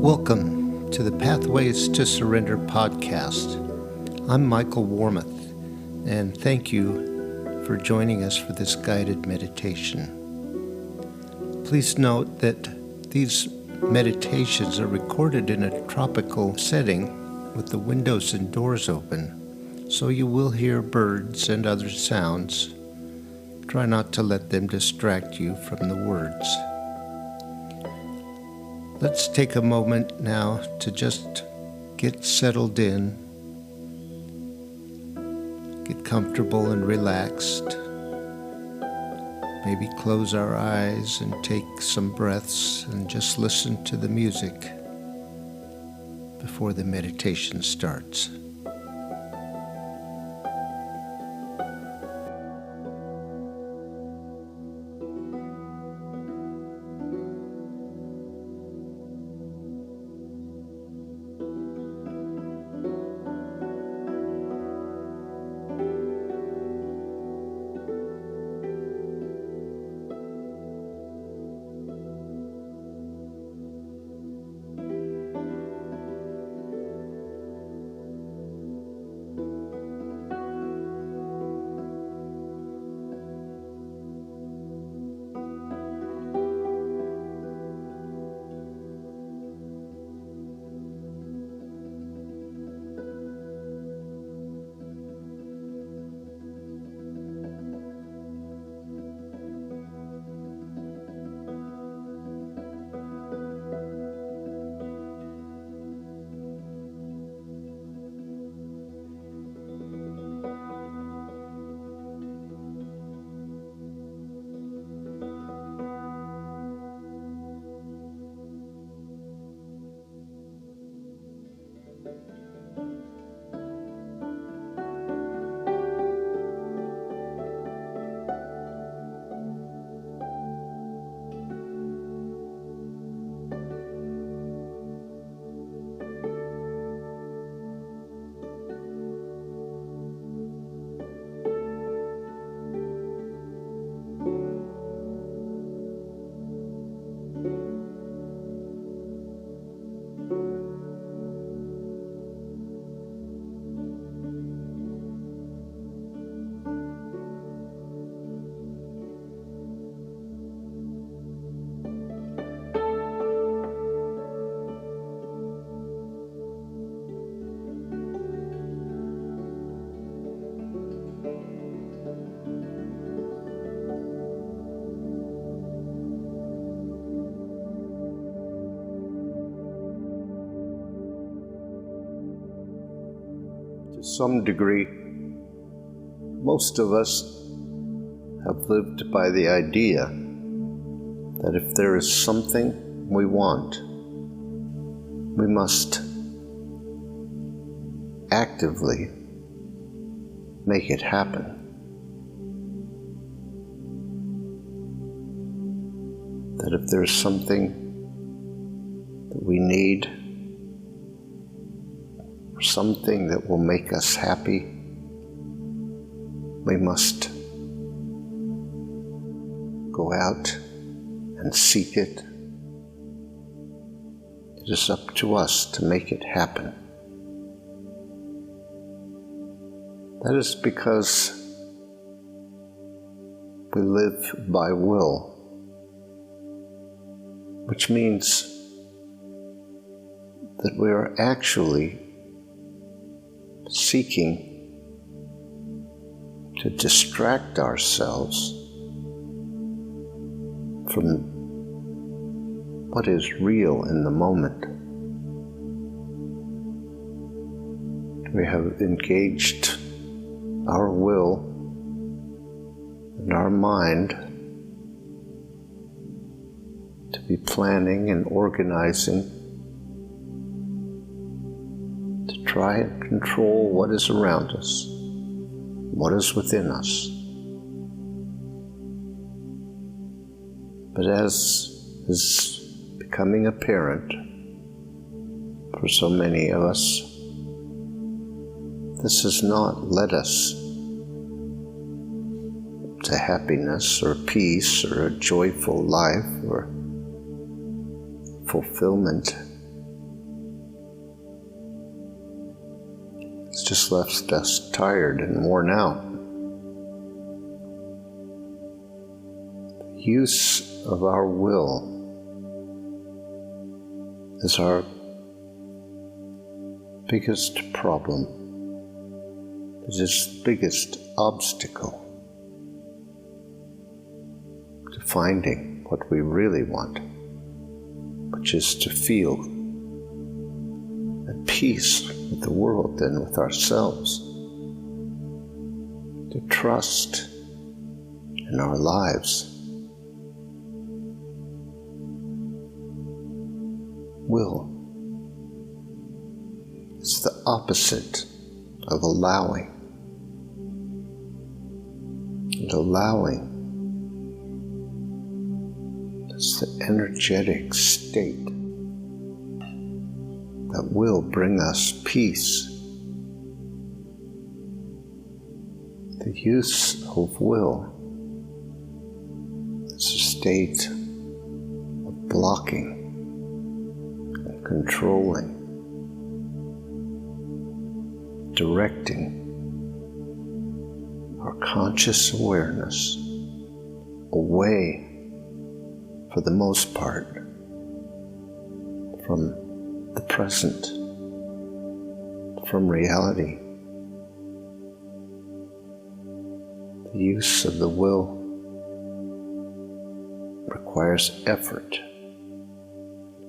Welcome to the Pathways to Surrender podcast. I'm Michael Warmoth, and thank you for joining us for this guided meditation. Please note that these meditations are recorded in a tropical setting with the windows and doors open, so you will hear birds and other sounds. Try not to let them distract you from the words. Let's take a moment now to just get settled in, get comfortable and relaxed. Maybe close our eyes and take some breaths and just listen to the music before the meditation starts. To some degree, most of us have lived by the idea that if there is something we want, we must actively make it happen. That if there's something that we need, something that will make us happy, we must go out and seek it. It is up to us to make it happen. That is because we live by will, which means that we are actually seeking to distract ourselves from what is real in the moment. We have engaged our will and our mind to be planning and organizing to try and control what is around us, what is within us. But as is becoming apparent for so many of us, this has not led us to happiness or peace or a joyful life or fulfillment It's just left us tired and worn out. The use of our will is our biggest problem. It is the biggest obstacle to finding what we really want, which is to feel at peace with the world and with ourselves, to trust in our lives. Will is the opposite of allowing. And allowing is the energetic state that will bring us peace. The use of will is a state of blocking and controlling, directing our conscious awareness away, for the most part, from the present, from reality. The use of the will requires effort,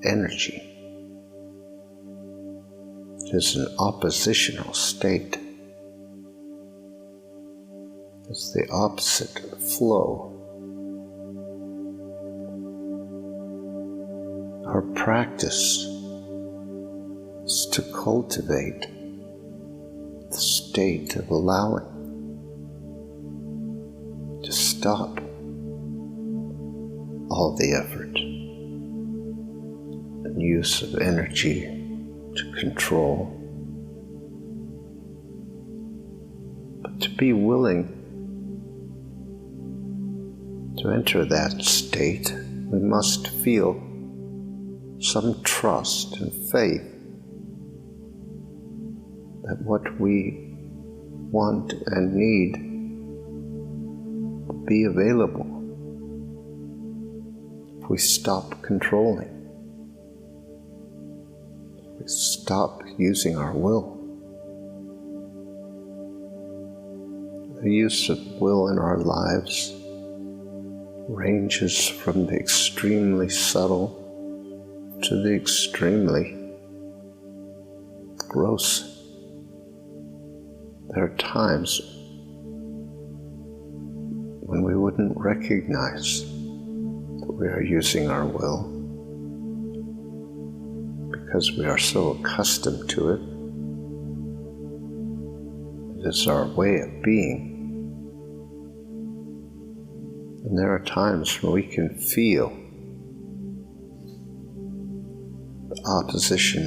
energy. It is an oppositional state. It's the opposite of flow. Our practice is to cultivate the state of allowing, to stop all the effort and use of energy to control, but to be willing to enter that state. We must feel some trust and faith that what we want and need will be available if we stop controlling, if we stop using our will. The use of will in our lives ranges from the extremely subtle to the extremely gross. There are times when we wouldn't recognize that we are using our will because we are so accustomed to it. It is our way of being. And there are times when we can feel the opposition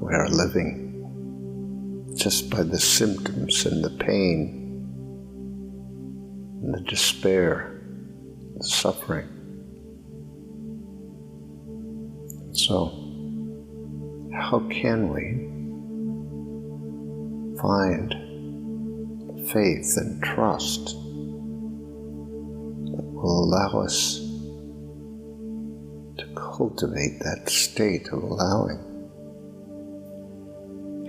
we are living just by the symptoms and the pain and the despair, the suffering. So, how can we find faith and trust that will allow us to cultivate that state of allowing?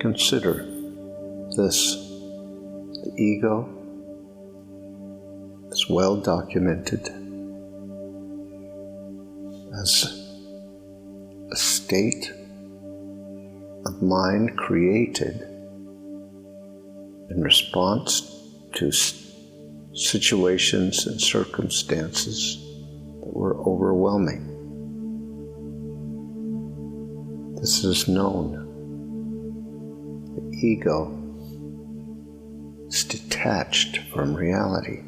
Consider this: the ego is well documented as a state of mind created in response to situations and circumstances that were overwhelming. This is known. The ego is detached from reality.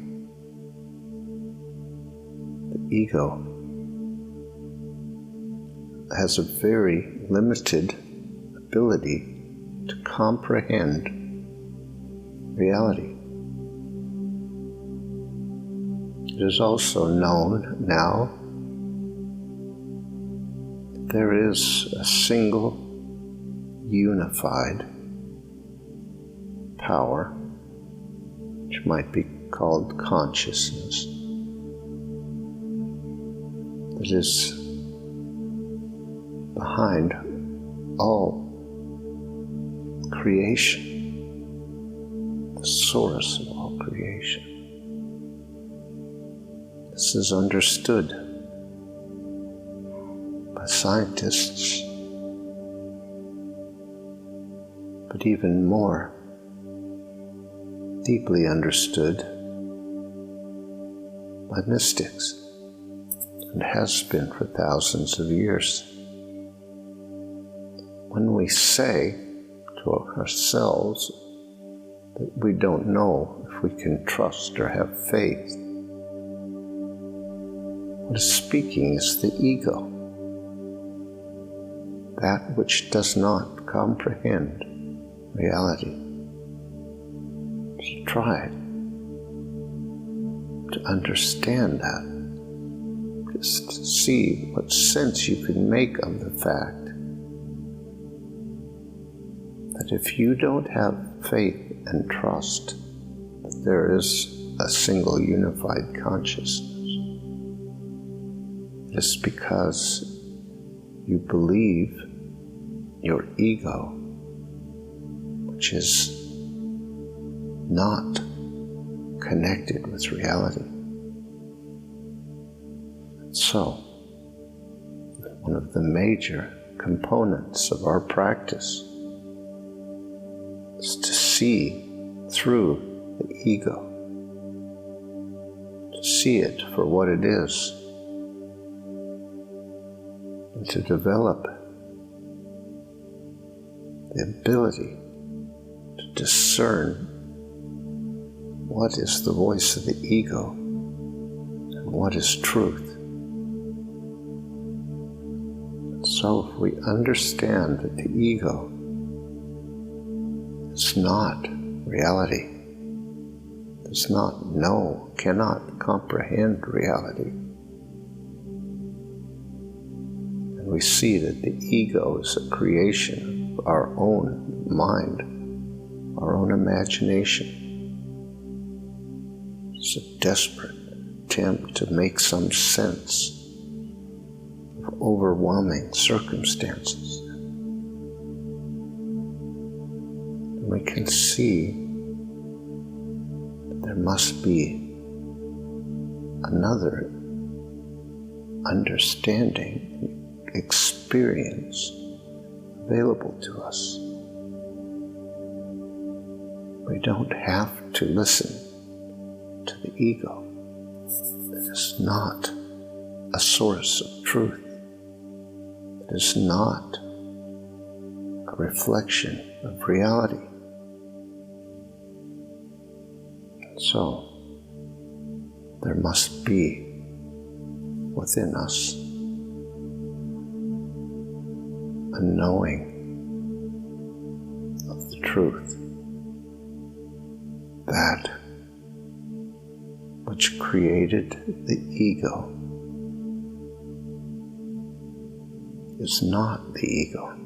The ego has a very limited ability to comprehend reality. It is also known now that there is a single unified power, which might be called consciousness, that is behind all creation, the source of all creation. This is understood by scientists, but even more deeply understood by mystics, and has been for thousands of years. When we say to ourselves that we don't know if we can trust or have faith, what is speaking is the ego, that which does not comprehend reality. So try to understand that. Just see what sense you can make of the fact that if you don't have faith and trust that there is a single unified consciousness, it's because you believe your ego, which is not connected with reality. So, one of the major components of our practice is to see through the ego, to see it for what it is, and to develop the ability to discern what is the voice of the ego and what is truth. So if we understand that the ego is not reality, does not know, cannot comprehend reality, and we see that the ego is a creation of our own mind, our own imagination, it's a desperate attempt to make some sense of overwhelming circumstances. And we can see that there must be another understanding and experience available to us. We don't have to listen to the ego. It is not a source of truth. It is not a reflection of reality. So, there must be within us a knowing of the truth, that which created the ego is not the ego.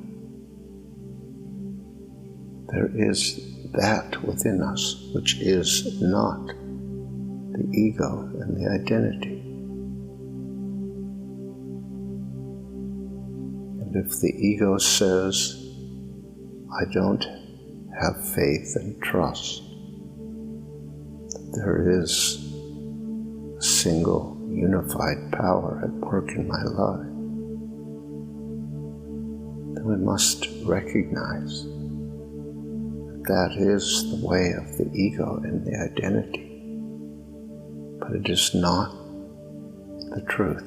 There is that within us which is not the ego and the identity. And if the ego says, I don't have faith and trust that there is a single unified power at work in my life, then we must recognize that is the way of the ego and the identity, but it is not the truth.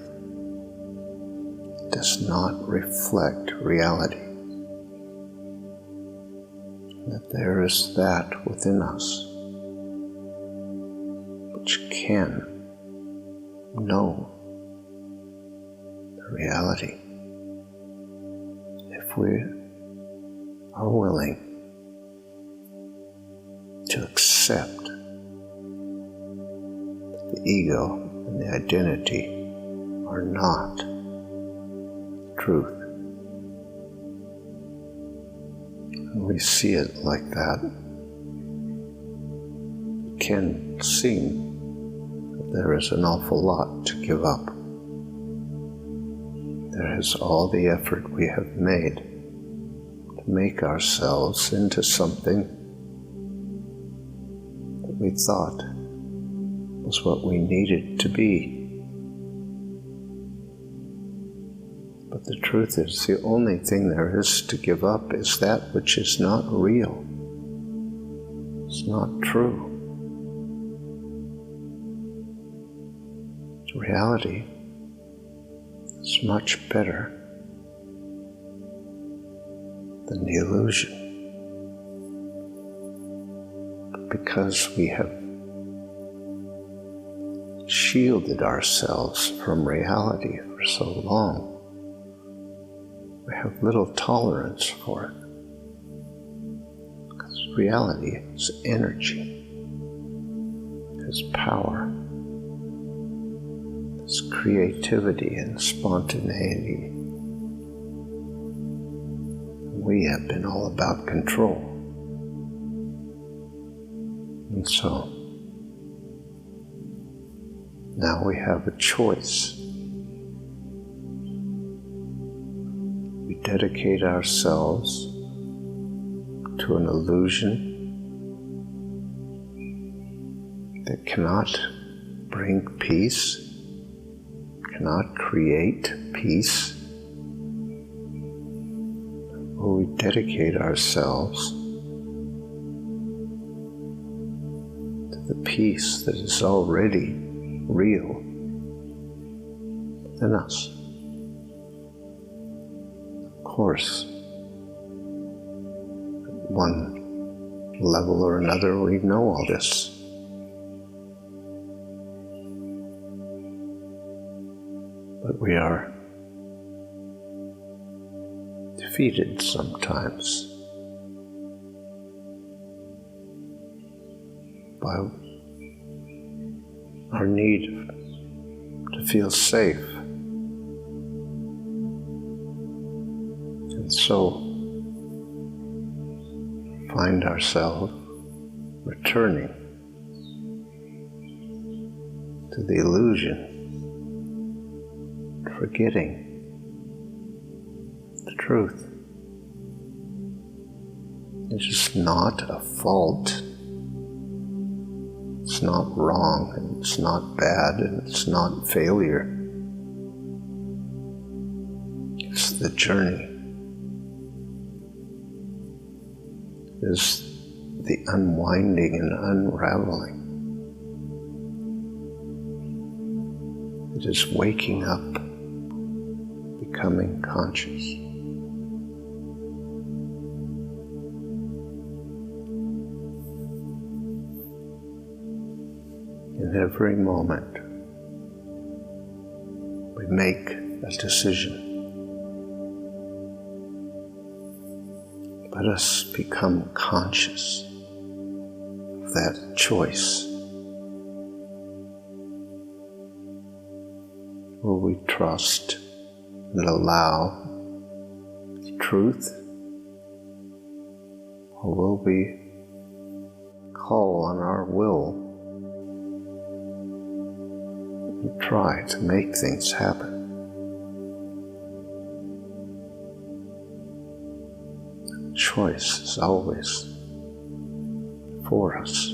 It does not reflect reality. That there is that within us which can know the reality if we are willing to accept that the ego and the identity are not truth. When we see it like that, it can seem that there is an awful lot to give up. There is all the effort we have made to make ourselves into something that we thought was what we needed to be. But the truth is, the only thing there is to give up is that which is not real. It's not true. Reality is much better than the illusion, because we have shielded ourselves from reality for so long. We have little tolerance for it, because reality is energy, is power, is creativity and spontaneity. We have been all about control. And so, now we have a choice. We dedicate ourselves to an illusion that cannot bring peace, cannot create peace, or we dedicate ourselves to the peace that is already real within us. Of course, at one level or another, we know all this. But we are defeated sometimes by our need to feel safe. And so find ourselves returning to the illusion, forgetting the truth. It's just not a fault. It's not wrong, and it's not bad, and it's not failure. It's the journey. It's the unwinding and unraveling. It is waking up, becoming conscious. In every moment, we make a decision. Let us become conscious of that choice. Will we trust and allow the truth, or will we call on our will and try to make things happen? The choice is always for us.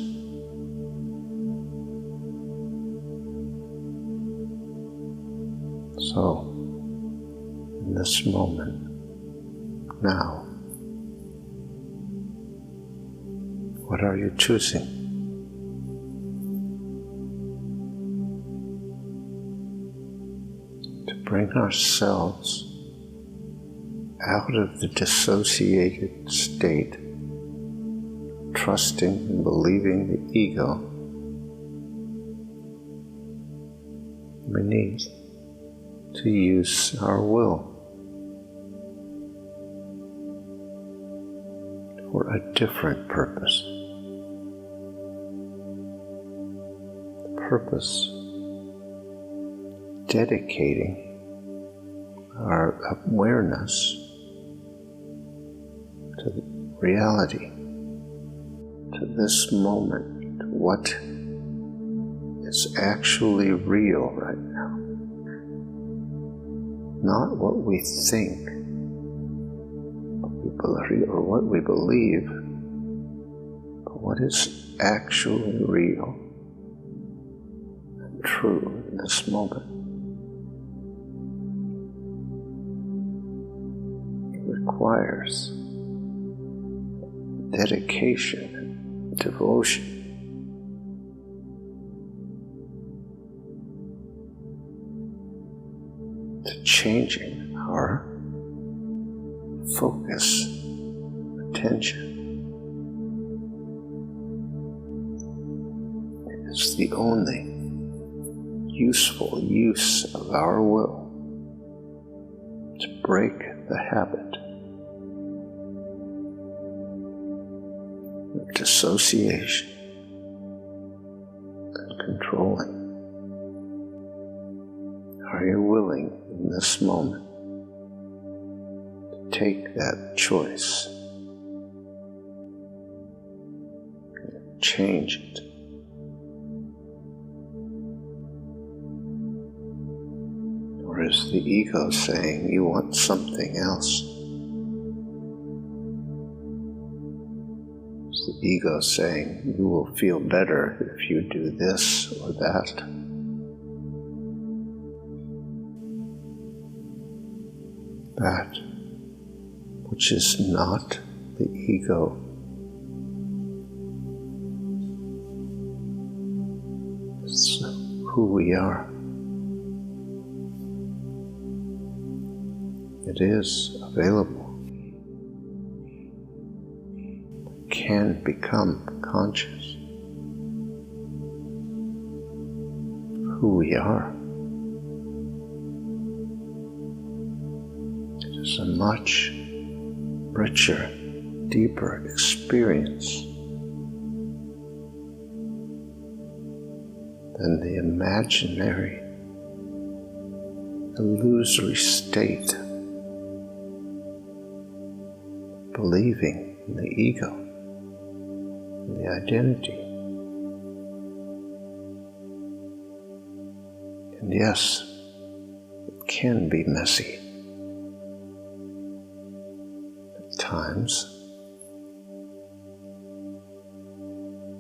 So, in this moment, now, what are you choosing? To bring ourselves out of the dissociated state, trusting and believing the ego. We need to use our will for a different purpose. The purpose dedicating our awareness to reality, to this moment, to what is actually real right now. Not what we think, or what we believe, but what is actually real and true in this moment. It requires dedication and devotion. To changing our focus, attention. It is the only useful use of our will to break the habit of dissociation and controlling. Are you willing in this moment to take that choice and change it? Or is the ego saying you want something else? Is the ego saying you will feel better if you do this or that? That which is not the ego is who we are. It is available. It can become conscious of who we are. It's a much richer, deeper experience than the imaginary, illusory state of believing in the ego, in the identity. And yes, it can be messy. Times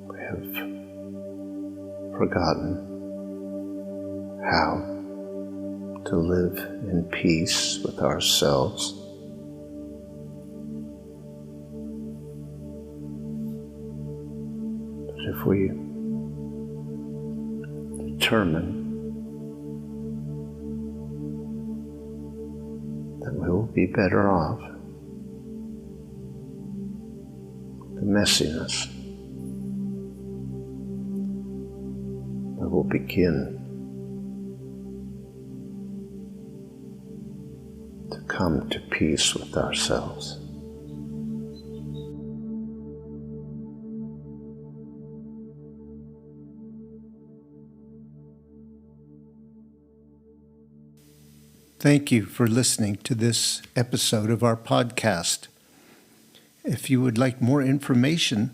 we have forgotten how to live in peace with ourselves. But if we determine that we will be better off, the messiness, we will begin to come to peace with ourselves. Thank you for listening to this episode of our podcast. If you would like more information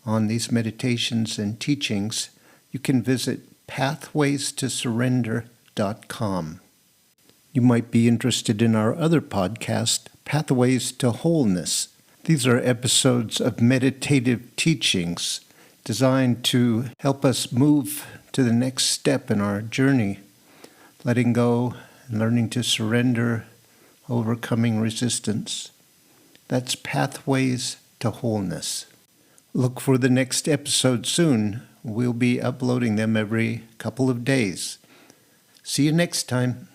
on these meditations and teachings, you can visit pathwaystosurrender.com. You might be interested in our other podcast, Pathways to Wholeness. These are episodes of meditative teachings designed to help us move to the next step in our journey, letting go and learning to surrender, overcoming resistance. That's Pathways to Wholeness. Look for the next episode soon. We'll be uploading them every couple of days. See you next time.